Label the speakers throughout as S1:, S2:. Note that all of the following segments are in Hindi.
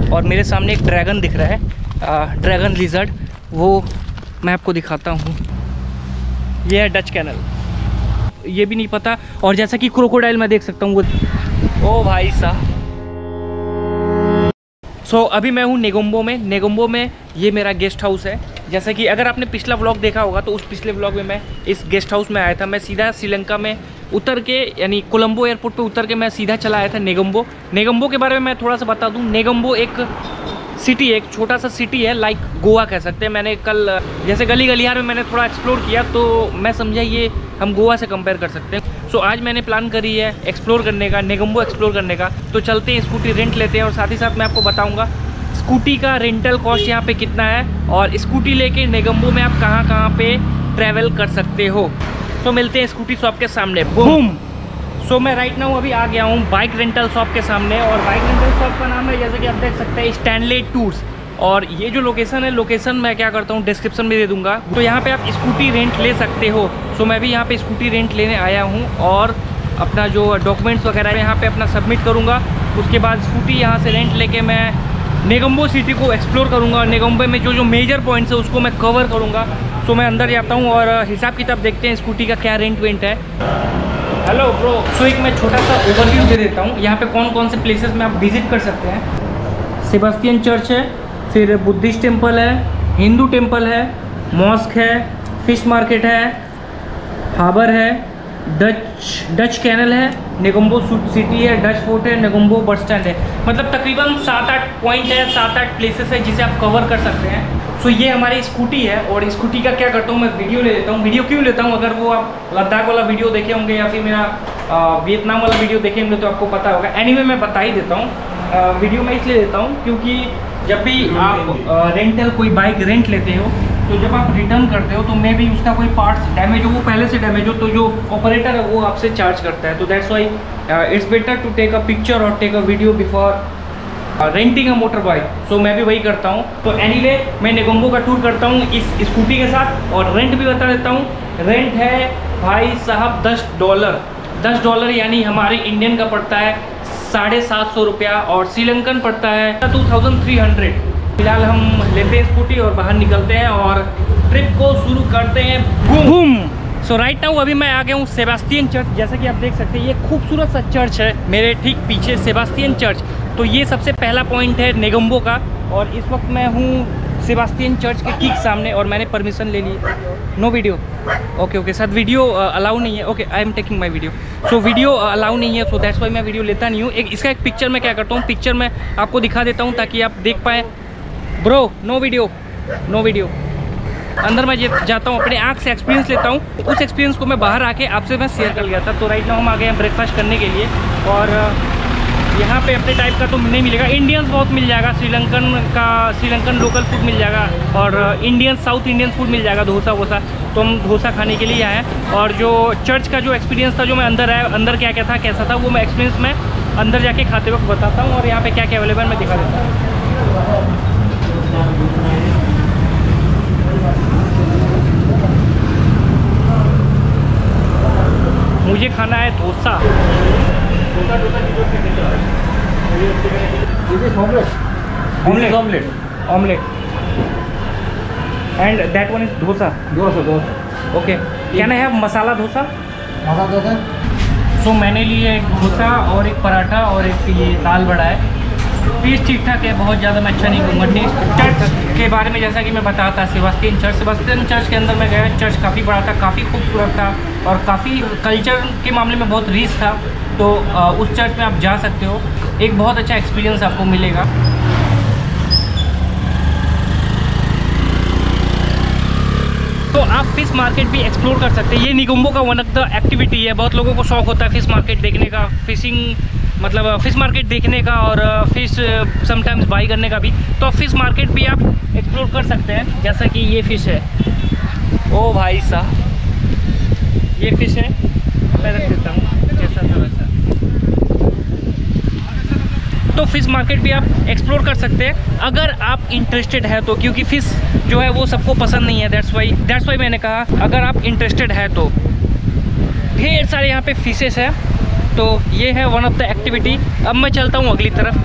S1: और मेरे सामने एक ड्रैगन दिख रहा है, ड्रैगन लिजर्ड, वो मैं आपको दिखाता हूँ। ये है डच कैनल, ये भी नहीं पता। और जैसा कि क्रोकोडाइल मैं देख सकता हूँ वो। ओ भाई साहब। सो अभी मैं हूँ नेगोम्बो में। नेगोम्बो में ये मेरा गेस्ट हाउस है। जैसा कि अगर आपने पिछला व्लॉग देखा होगा तो उस पिछले व्लॉग में मैं इस गेस्ट हाउस में आया था। मैं सीधा श्रीलंका में उतर के, यानी कोलंबो एयरपोर्ट पे उतर के मैं सीधा चला आया था नेगोम्बो। नेगोम्बो के बारे में मैं थोड़ा सा बता दूं। नेगोम्बो एक सिटी है, एक छोटा सा सिटी है, लाइक गोवा कह सकते हैं। मैंने कल जैसे गली गलियार में मैंने थोड़ा एक्सप्लोर किया तो मैं समझा ये हम गोवा से कंपेयर कर सकते हैं। सो आज मैंने प्लान करी है एक्सप्लोर करने का, नेगोम्बो एक्सप्लोर करने का। तो चलते हैं, स्कूटी रेंट लेते हैं और साथ ही साथ मैं आपको बताऊँगा स्कूटी का रेंटल कॉस्ट यहाँ पे कितना है और स्कूटी लेके नेगोम्बो में आप कहाँ कहाँ पे ट्रैवल कर सकते हो। तो मिलते हैं स्कूटी शॉप के सामने। बूम। सो मैं राइट नाउ अभी आ गया हूँ बाइक रेंटल शॉप के सामने और बाइक रेंटल शॉप का नाम है, जैसे कि आप देख सकते हैं, स्टैनले टूर्स। और ये जो लोकेशन है, लोकेशन मैं क्या करता हूँ डिस्क्रिप्शन में दे दूँगा। तो यहाँ पे आप स्कूटी रेंट ले सकते हो। सो मैं भी यहाँ पे स्कूटी रेंट लेने आया हूँ और अपना जो डॉक्यूमेंट्स वगैरह है यहाँ पे अपना सबमिट करूँगा। उसके बाद स्कूटी यहाँ से रेंट लेके मैं नेगोम्बो सिटी को एक्सप्लोर करूँगा और नेगोम्बो में जो जो मेजर पॉइंट्स है उसको मैं कवर करूँगा। तो मैं अंदर जाता हूँ और हिसाब किताब देखते हैं स्कूटी का क्या रेंट वेंट है। Hello bro. सो एक मैं छोटा सा ओवरव्यू दे देता हूँ यहाँ पे कौन कौन से प्लेसेस में आप विजिट कर सकते हैं। सेबास्टियन चर्च है, फिर बुद्धिस्ट टेम्पल है, हिंदू टेम्पल है, मॉस्क है, फिश मार्केट है, हार्बर है, डच कैनल है, नेगोम्बो सिटी है, डच फोर्ट है, नेगोम्बो बस स्टैंड है। मतलब तकरीबन 7-8 पॉइंट है, 7-8 प्लेसेस है जिसे आप कवर कर सकते हैं। सो ये हमारी स्कूटी है और स्कूटी का क्या करता हूँ मैं वीडियो ले लेता हूँ। वीडियो क्यों लेता हूँ, अगर वो आप लद्दाख वाला वीडियो देखे होंगे या फिर मेरा वियतनाम वाला वीडियो देखे होंगे तो आपको पता होगा। एनीवे मैं बता ही देता हूँ, वीडियो मैं इसलिए देता हूँ क्योंकि जब भी आप रेंटल कोई बाइक रेंट लेते हो तो जब आप रिटर्न करते हो तो मे भी उसका कोई पार्ट्स डैमेज हो, वो पहले से डैमेज हो, तो जो ऑपरेटर है वो आपसे चार्ज करता है। तो that's why it's better to take a picture और take a video before renting a motor bike. So मैं भी वही करता हूँ। तो एनीवे मैं नेगोम्बो का टूर करता हूँ इस स्कूटी के साथ और रेंट भी बता देता हूँ। रेंट है भाई साहब $10। $10 यानी हमारे इंडियन का पड़ता है 750 रुपया और श्रीलंकन पड़ता है 2300। फिलहाल हम लेते हैं स्कूटी और बाहर निकलते हैं और ट्रिप को शुरू करते हैं। बूम। सो राइट नाउ अभी मैं आ गया हूँ सेबास्टियन चर्च। जैसा कि आप देख सकते हैं ये खूबसूरत सा चर्च है मेरे ठीक पीछे, सेबास्टियन चर्च। तो ये सबसे पहला पॉइंट है नेगोम्बो का और इस वक्त मैं हूँ सेबास्टियन चर्च के ठीक सामने और मैंने परमिशन ले ली। No video. Okay sir, video allow नहीं है। Okay, I am taking my video. So video allow नहीं है, सो दैट्स वाई मैं वीडियो लेता नहीं हूँ। इसका एक पिक्चर मैं क्या करता हूँ, पिक्चर मैं आपको दिखा देता हूँ ताकि आप देख पाएँ। Bro no video, no video. अंदर मैं जाता हूँ, अपने आँख से एक्सपीरियंस लेता हूँ। उस एक्सपीरियंस को मैं बाहर आके आपसे मैं शेयर कर लिया था। तो राइट नाउ हम आ गए हैं ब्रेकफास्ट करने के लिए और यहाँ पे अपने टाइप का तो नहीं मिलेगा, इंडियंस बहुत मिल जाएगा, श्रीलंकन लोकल फूड मिल जाएगा और इंडियन साउथ इंडियन फूड मिल जाएगा, डोसा वोसा। तो हम डोसा खाने के लिए आए हैं और जो चर्च का जो एक्सपीरियंस था, जो मैं अंदर आया, अंदर क्या क्या था कैसा था, वो मैं एक्सपीरियंस मैं अंदर जाके खाते वक्त बताता हूँ और यहाँ पे क्या क्या अवेलेबल मैं दिखा देता हूँ। मुझे खाना है dosa. Omelette and that one is dosa. Okay, can I have masala dosa? So मैंने लिए एक डोसा और एक पराठा और एक ये दाल बड़ा है। टेस्ट ठीक ठाक है, बहुत ज़्यादा मैं अच्छा नहीं कहूँगा। टेस्ट चर्च के बारे में जैसा कि मैं बताया था, सेबास्टियन चर्च के अंदर मैं गया। चर्च काफ़ी बड़ा था, काफ़ी खूबसूरत था और काफ़ी कल्चर के मामले में बहुत रिच था। तो उस चर्च में आप जा सकते हो, एक बहुत अच्छा एक्सपीरियंस आपको मिलेगा। तो आप फिश मार्केट भी एक्सप्लोर कर सकते हैं। ये नेगोम्बो का वन ऑफ द एक्टिविटी है। बहुत लोगों को शौक होता है फिश मार्केट देखने का, फिश मार्केट देखने का और फिश समटाइम्स बाई करने का भी। तो फिश मार्केट भी आप एक्सप्लोर कर सकते हैं। जैसा कि ये फिश है, ओ भाई साहब, ये फिश है, मैं रख देता हूँ जैसा था वैसा। तो फिश मार्केट भी आप एक्सप्लोर कर सकते हैं अगर आप इंटरेस्टेड है तो, क्योंकि फ़िश जो है वो सबको पसंद नहीं है। दैट्स वाई मैंने कहा अगर आप इंटरेस्टेड है तो। ढेर सारे यहाँ पे फिशेस है। तो ये है वन ऑफ द एक्टिविटी। अब मैं चलता हूँ अगली तरफ।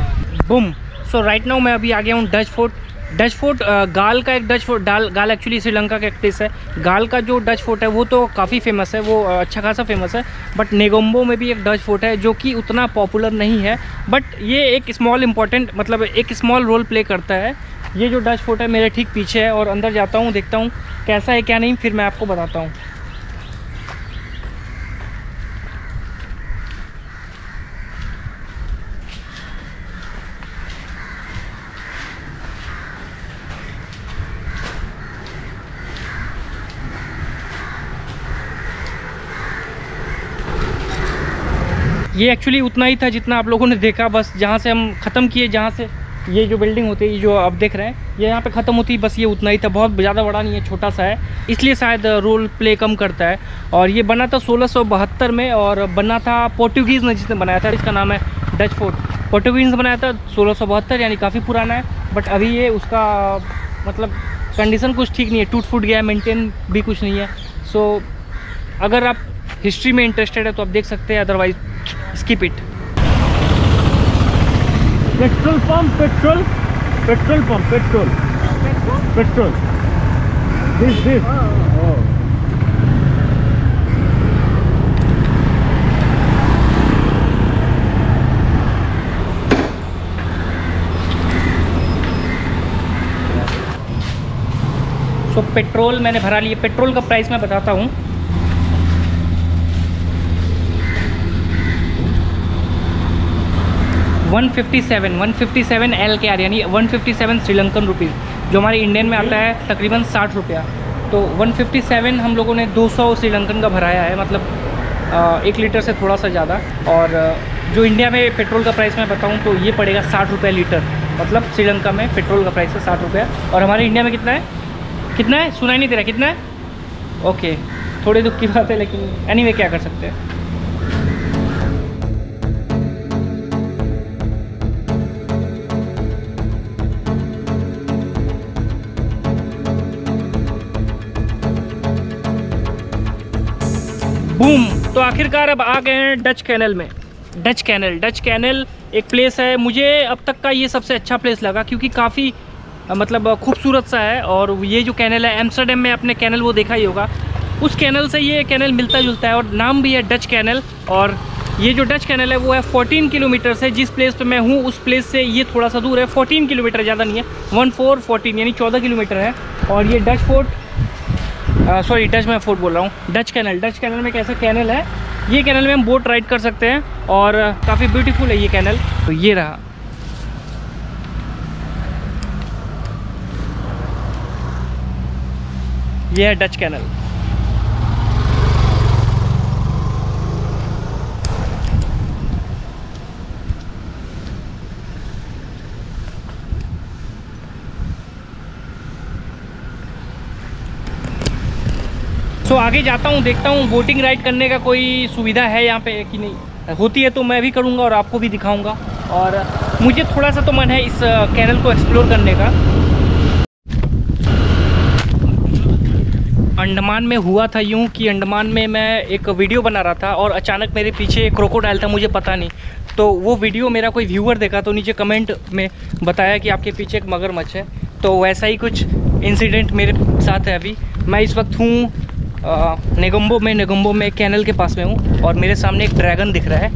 S1: बूम। सो राइट नाउ मैं अभी आ गया हूँ डच फोर्ट। डच फोर्ट गाल का एक डच फोर्ट, गाल एक्चुअली श्रीलंका का एक प्लेस है। गाल का जो डच फोर्ट है वो तो काफ़ी फेमस है, वो अच्छा खासा फेमस है। बट नेगोम्बो में भी एक डच फोर्ट है जो कि उतना पॉपुलर नहीं है, बट ये एक स्मॉल इम्पॉर्टेंट मतलब एक स्मॉल रोल प्ले करता है। ये जो डच फोर्ट है मेरे ठीक पीछे है, और अंदर जाता हूँ, देखता हूँ कैसा है क्या नहीं, फिर मैं आपको बताता हूँ। ये एक्चुअली उतना ही था जितना आप लोगों ने देखा, बस जहाँ से हम ख़त्म किए, जहाँ से ये जो बिल्डिंग होती है, ये जो आप देख रहे हैं, ये यहाँ पे ख़त्म होती है, बस ये उतना ही था। बहुत ज़्यादा बड़ा नहीं है, छोटा सा है, इसलिए शायद रोल प्ले कम करता है। और ये बना था 1672 में, और बना था पोर्टुगीज़ ने जिसने बनाया था। इसका नाम है डच फोर्ट। पोर्टुगीज़ ने बनाया था 1672, यानी काफ़ी पुराना है। बट अभी ये उसका मतलब कंडीशन कुछ ठीक नहीं है, टूट फूट गया है, मेंटेन भी कुछ नहीं है। सो अगर आप हिस्ट्री में इंटरेस्टेड है तो आप देख सकते हैं, otherwise skip it.
S2: Petrol pump, petrol pump, petrol this
S1: so petrol मैंने भरा लिया। पेट्रोल का प्राइस मैं बताता हूँ। $157 LKR यानी 157 श्रीलंकन रुपीज़, जो हमारे इंडियन में आता है तकरीबन 60 रुपया। तो 157 हम लोगों ने 200 श्रीलंकन का भराया है, मतलब 1 लीटर से थोड़ा सा ज़्यादा। और जो इंडिया में पेट्रोल का प्राइस मैं बताऊँ तो ये पड़ेगा 60 रुपये लीटर, मतलब श्रीलंका में पेट्रोल का प्राइस है 60 रुपया। और हमारे इंडिया में कितना है सुनाई नहीं दे रहा, कितना है? ओके, थोड़े दुख की बात है, लेकिन एनीवे क्या कर सकते हैं। बूम, तो आखिरकार अब आ गए हैं डच कैनल में। डच कैनल एक प्लेस है, मुझे अब तक का ये सबसे अच्छा प्लेस लगा, क्योंकि काफ़ी मतलब खूबसूरत सा है। और ये जो कैनल है, एम्स्टर्डम में आपने कैनल वो देखा ही होगा, उस कैनल से ये कैनल मिलता जुलता है, और नाम भी है डच कैनल। और ये जो डच कैनल है वो है 14 किलोमीटर से, जिस प्लेस पे मैं हूँ उस प्लेस से ये थोड़ा सा दूर है। 14 किलोमीटर, ज़्यादा नहीं है, 14 यानी 14 किलोमीटर है। और ये डच फोर्ट, सॉरी डच मैं फोर्ट बोल रहा हूँ, डच कैनल में कैसा कैनल है, ये कैनल में हम बोट राइड कर सकते हैं, और काफ़ी ब्यूटीफुल है ये कैनल। तो ये रहा, ये है डच कैनल। तो आगे जाता हूँ, देखता हूँ बोटिंग राइड करने का कोई सुविधा है यहाँ पे कि नहीं। होती है तो मैं भी करूँगा और आपको भी दिखाऊँगा। और मुझे थोड़ा सा तो मन है इस कैनल को एक्सप्लोर करने का। अंडमान में हुआ था यूँ कि अंडमान में मैं एक वीडियो बना रहा था, और अचानक मेरे पीछे क्रोकोडाइल था, मुझे पता नहीं। तो वो वीडियो मेरा कोई व्यूअर देखा, तो नीचे कमेंट में बताया कि आपके पीछे एक मगरमच्छ है। तो वैसा ही कुछ इंसिडेंट मेरे साथ है। अभी मैं इस वक्त हूँ नेगोम्बो में कैनल के पास में हूँ, और मेरे सामने एक ड्रैगन दिख रहा है,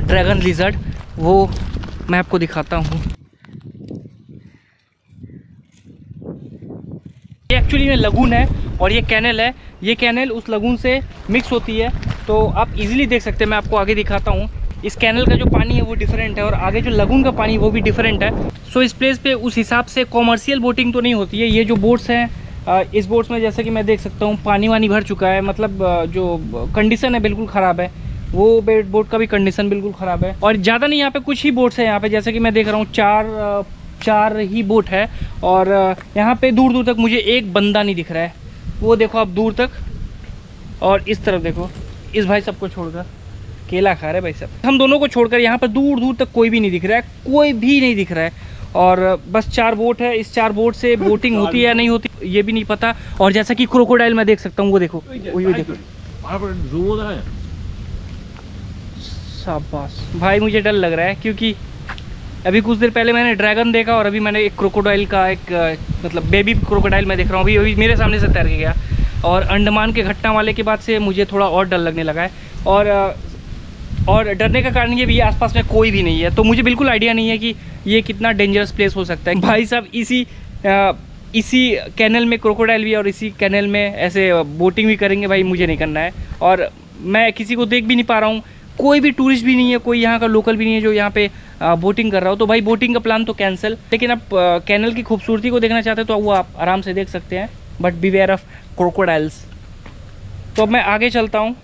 S1: ड्रैगन लिजर्ड, वो मैं आपको दिखाता हूँ। ये एक्चुअली में लगून है, और ये कैनल है। ये कैनल उस लगून से मिक्स होती है, तो आप इजीली देख सकते हैं। मैं आपको आगे दिखाता हूँ। इस कैनल का जो पानी है वो डिफरेंट है, और आगे जो लगून का पानी वो भी डिफरेंट है। सो इस प्लेस पे उस हिसाब से कॉमर्शियल बोटिंग तो नहीं होती है। ये जो बोट्स हैं, इस बोट्स में जैसे कि मैं देख सकता हूँ पानी वानी भर चुका है, मतलब जो कंडीशन है बिल्कुल ख़राब है। वो बोट का भी कंडीशन बिल्कुल ख़राब है। और ज़्यादा नहीं, यहाँ पे कुछ ही बोट्स हैं यहाँ पे, जैसे कि मैं देख रहा हूँ चार ही बोट है। और यहाँ पे दूर दूर तक मुझे एक बंदा नहीं दिख रहा है। वो देखो आप दूर तक, और इस तरफ देखो, इस भाई सबको छोड़कर केला खा रहे भाई साहब। हम दोनों को छोड़कर यहाँ पर दूर दूर तक कोई भी नहीं दिख रहा है, कोई भी नहीं दिख रहा है। और बस 4 बोट है। इस 4 बोट से बोटिंग होती है या नहीं होती ये भी नहीं पता। और जैसा कि क्रोकोडाइल मैं देख सकता हूँ, वो देखो, वही देखो, शाबाश भाई। मुझे डर लग रहा है, क्योंकि अभी कुछ देर पहले मैंने ड्रैगन देखा और अभी मैंने एक क्रोकोडाइल का एक मतलब बेबी क्रोकोडाइल मैं देख रहा हूँ अभी मेरे सामने से तैर के गया। और अंडमान के घटना वाले के बाद से मुझे थोड़ा और डर लगने लगा है। और डरने का कारण ये भी आसपास में कोई भी नहीं है, तो मुझे बिल्कुल आइडिया नहीं है कि ये कितना डेंजरस प्लेस हो सकता है। भाई साहब इसी कैनल में क्रोकोडाइल भी है और इसी कैनल में ऐसे बोटिंग भी करेंगे, भाई मुझे नहीं करना है। और मैं किसी को देख भी नहीं पा रहा हूँ, कोई भी टूरिस्ट भी नहीं है, कोई यहाँ का लोकल भी नहीं है जो यहाँ पे बोटिंग कर रहा हो। तो भाई बोटिंग का प्लान तो कैंसिल। लेकिन आप कैनल की खूबसूरती को देखना चाहते हो तो वो आप आराम से देख सकते हैं, बट बीवेयर ऑफ क्रोकोडाइल्स। तो अब मैं आगे चलता हूँ।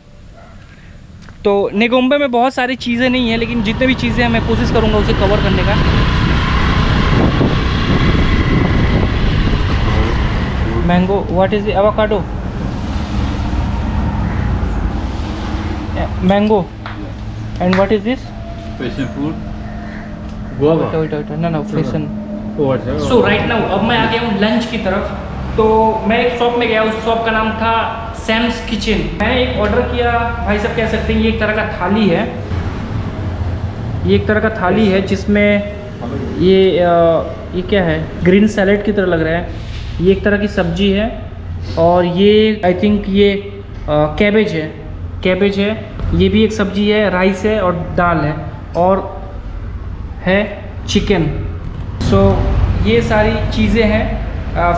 S1: तो नेगोम्बे में बहुत सारी चीज़ें नहीं हैं, लेकिन जितने भी चीज़ें हैं मैं कोशिश करूँगा उसे कवर करने का। Mango, what is the avocado? Mango and what is this?
S2: Passion fruit, guava.
S1: No फ्रेशन।
S2: Oh, अच्छा।
S1: सो राइट नाउ अब मैं आ गया हूँ लंच की तरफ। तो मैं एक शॉप में गया, उस शॉप का नाम था सैम्स किचन। मैं एक ऑर्डर किया, भाई साहब कह सकते हैं ये एक तरह का थाली है। ये एक तरह का थाली है जिसमें ये क्या है, ग्रीन सैलेड की तरह लग रहा है। ये एक तरह की सब्जी है और ये आई थिंक ये कैबेज है। ये भी एक सब्जी है, राइस है और दाल है और है चिकन। सो ये सारी चीज़ें हैं।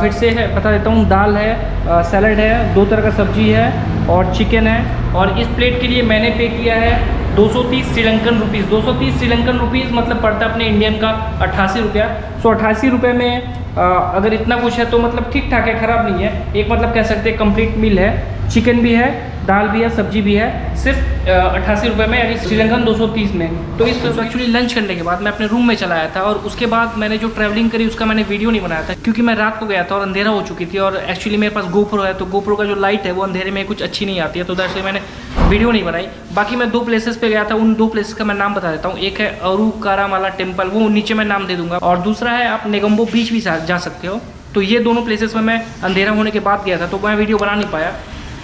S1: फिर से है बता देता हूँ, दाल है, सैलड है, 2 तरह का सब्जी है और चिकन है। और इस प्लेट के लिए मैंने पे किया है 230 श्रीलंकन रुपीज़। 230 श्रीलंकन रुपीज़ मतलब पड़ता है अपने इंडियन का 88 रुपया। सो 88 रुपये में अगर इतना कुछ है तो मतलब ठीक ठाक है, ख़राब नहीं है। एक मतलब कह सकते हैं कंप्लीट मील है, चिकन भी है, दाल भी है, सब्जी भी है, सिर्फ 88 रुपये में, यानी श्रीलंकन 230 में। तो इस एक्चुअली लंच करने के बाद मैं अपने रूम में चला आया था और उसके बाद मैंने जो ट्रैवलिंग करी उसका मैंने वीडियो नहीं बनाया था, क्योंकि मैं रात को गया था और अंधेरा हो चुकी थी। और एक्चुअली मेरे पास गोप्रो है, तो गोप्रो का जो लाइट है वो अंधेरे में कुछ अच्छी नहीं आती है, तो दैट्स व्हाई मैंने वीडियो नहीं बनाई। बाकी मैं 2 प्लेसेस पे गया था, उन 2 प्लेसेस का मैं नाम बता देता हूँ। एक है अरुकारामाला टेम्पल, वो नीचे मैं नाम दे दूंगा, और दूसरा है आप नेगोम्बो बीच भी जा सकते हो। तो ये दोनों प्लेसेस में मैं अंधेरा होने के बाद गया था, तो मैं वीडियो बना नहीं पाया।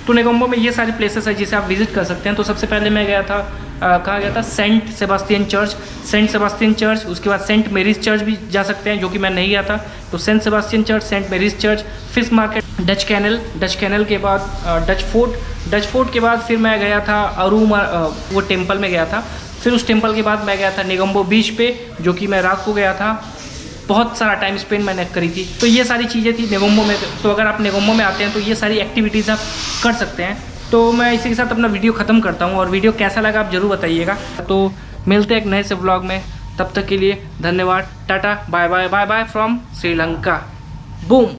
S1: तो नेगोम्बो में ये सारी प्लेसेस है जिसे आप विजिट कर सकते हैं। तो सबसे पहले मैं गया था कहाँ गया था, सेंट सेबास्टियन चर्च। उसके बाद सेंट मेरीज चर्च भी जा सकते हैं, जो कि मैं नहीं गया था। तो Saint Sebastian Church, Saint Mary's Church, fish market, Dutch canal के बाद डच फोर्ट के बाद फिर मैं गया था वो टेम्पल में गया था। फिर उस टेम्पल के बाद मैं गया था नेगोम्बो बीच पे, जो कि मैं रात को गया था। बहुत सारा टाइम स्पेंड मैंने करी थी। तो ये सारी चीज़ें थी नेगोम्बो में। तो अगर आप नेगोम्बो में आते हैं तो ये सारी एक्टिविटीज़ आप कर सकते हैं। तो मैं इसी के साथ अपना वीडियो ख़त्म करता हूँ, और वीडियो कैसा लगा आप ज़रूर बताइएगा। तो मिलते हैं एक नए से व्लॉग में, तब तक के लिए धन्यवाद, tata, bye bye from Sri Lanka, boom.